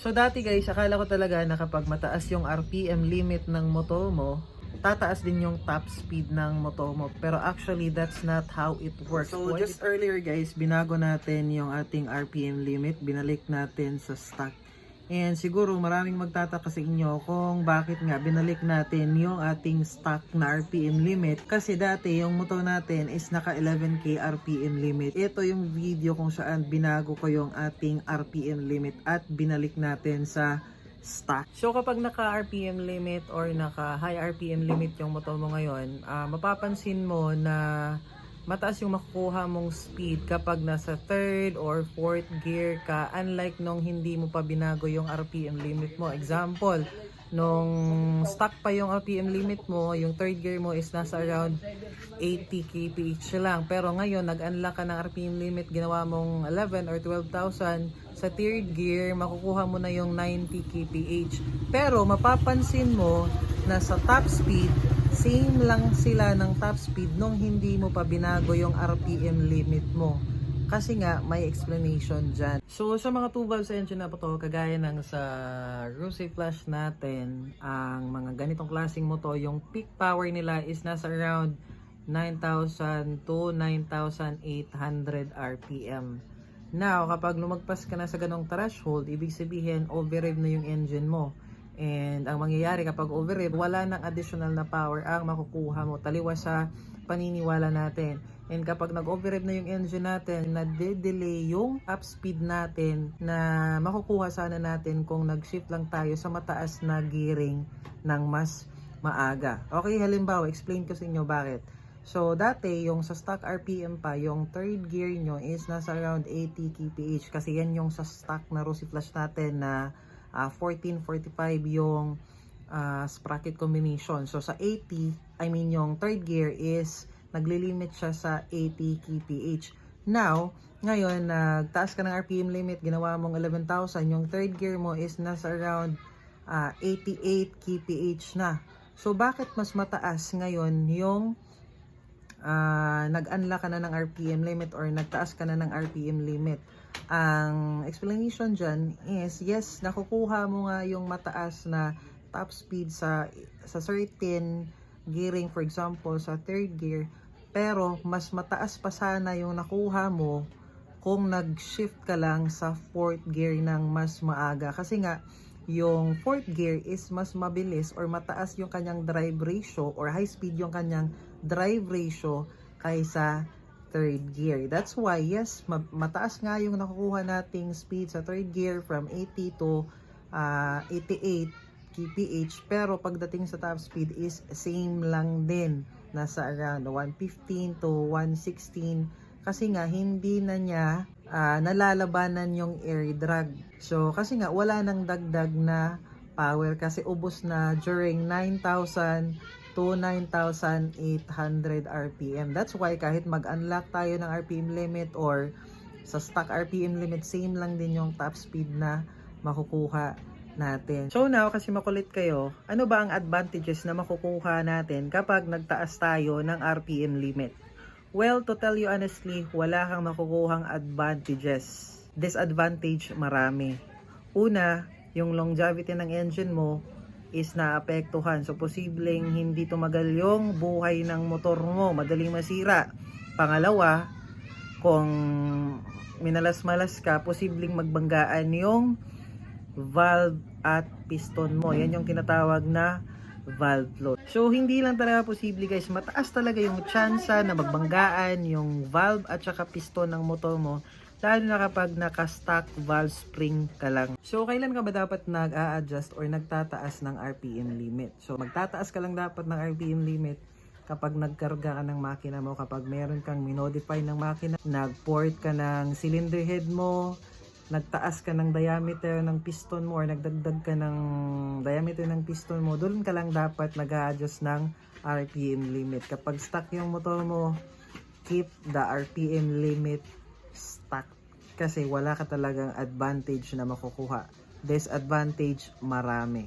So dati guys, akala ko talaga na kapag mataas yung RPM limit ng motor mo, tataas din yung top speed ng motor mo. Pero actually, that's not how it works. So just earlier guys, binago natin yung ating RPM limit. Binalik natin sa stock. And siguro maraming magtataka sa inyo kung bakit nga binalik natin yung ating stock na RPM limit. Kasi dati yung motor natin is naka 11k RPM limit. Ito yung video kung saan binago ko yung ating RPM limit at binalik natin sa stock. So kapag naka RPM limit or naka high RPM limit yung motor mo ngayon, mapapansin mo na mataas yung makukuha mong speed kapag nasa 3rd or 4th gear ka, unlike nung hindi mo pa binago yung RPM limit mo. Example, nung stock pa yung RPM limit mo, yung 3rd gear mo is nasa around 80 kph lang. Pero ngayon, nag-unlock ka ng RPM limit, ginawa mong 11 or 12,000, sa 3rd gear, makukuha mo na yung 90 kph. Pero mapapansin mo na sa top speed, same lang sila ng top speed nung hindi mo pa binago yung RPM limit mo. Kasi nga, may explanation dyan. So, sa mga 2 valves engine na po to, kagaya ng sa Rossi Flash natin, ang mga ganitong klaseng motor, yung peak power nila is nasa around 9,000 to 9,800 RPM. Now, kapag lumagpas ka na sa ganong threshold, ibig sabihin, overrev na yung engine mo. And ang mangyayari kapag overrev, wala nang additional na power ang makukuha mo, taliwas sa paniniwala natin. And kapag nag-overrev na yung engine natin, nade-delay yung up speed natin na makukuha sana natin kung nag-shift lang tayo sa mataas na gearing ng mas maaga. Okay, halimbawa, explain ko sa inyo bakit. So, dati, yung sa stock RPM pa, yung 3rd gear nyo is nasa around 80 kph. Kasi yan yung sa stock na Rossi Flash natin na 1445 yung sprocket combination. So sa 80, I mean yung 3rd gear is naglilimit siya sa 80 kph. Now, ngayon nagtaas ka ng RPM limit, ginawa mong 11,000, yung 3rd gear mo is nasa around 88 kph na. So bakit mas mataas ngayon yung nag-unlock ka na ng RPM limit or nagtaas ka na ng RPM limit? Ang explanation dyan is, yes, nakukuha mo nga yung mataas na top speed sa certain gearing, for example, sa 3rd gear, pero mas mataas pa sana yung nakuha mo kung nag-shift ka lang sa 4th gear ng mas maaga. Kasi nga, yung 4th gear is mas mabilis or mataas yung kanyang drive ratio or high speed yung kanyang drive ratio kaysa 3rd gear. That's why, yes, mataas nga yung nakukuha nating speed sa 3rd gear from 80 to 88 kph, pero pagdating sa top speed is same lang din, nasa around 115 to 116, kasi nga hindi na niya nalalabanan yung air drag. So kasi nga wala nang dagdag na power kasi ubos na during 9,000 to 9,800 RPM. That's why kahit mag-unlock tayo ng RPM limit or sa stock RPM limit, same lang din yung top speed na makukuha natin. So now, kasi makulit kayo, ano ba ang advantages na makukuha natin kapag nagtaas tayo ng RPM limit? Well, to tell you honestly, wala kang makukuhang advantages. Disadvantage, marami. Una, yung longevity ng engine mo is naapektuhan. So, posibleng hindi tumagal yung buhay ng motor mo. Madaling masira. Pangalawa, kung minalas-malas ka, posibleng magbanggaan yung valve at piston mo. Yan yung tinatawag na valve float. So, hindi lang talaga posible guys. Mataas talaga yung tsansa na magbanggaan yung valve at saka piston ng motor mo. Lalo na kapag naka-stock valve spring ka lang. So, kailan ka ba dapat nag-a-adjust or nagtataas ng RPM limit? So, magtataas ka lang dapat ng RPM limit kapag nagkarga ka ng makina mo, kapag meron kang minodify ng makina, nag-port ka ng cylinder head mo, nagtaas ka ng diameter ng piston mo or nagdagdag ka ng diameter ng piston mo, doon ka lang dapat nag-a-adjust ng RPM limit. Kapag stock yung motor mo, keep the RPM limit stock kasi wala ka talagang advantage na makukuha. Disadvantage, marami.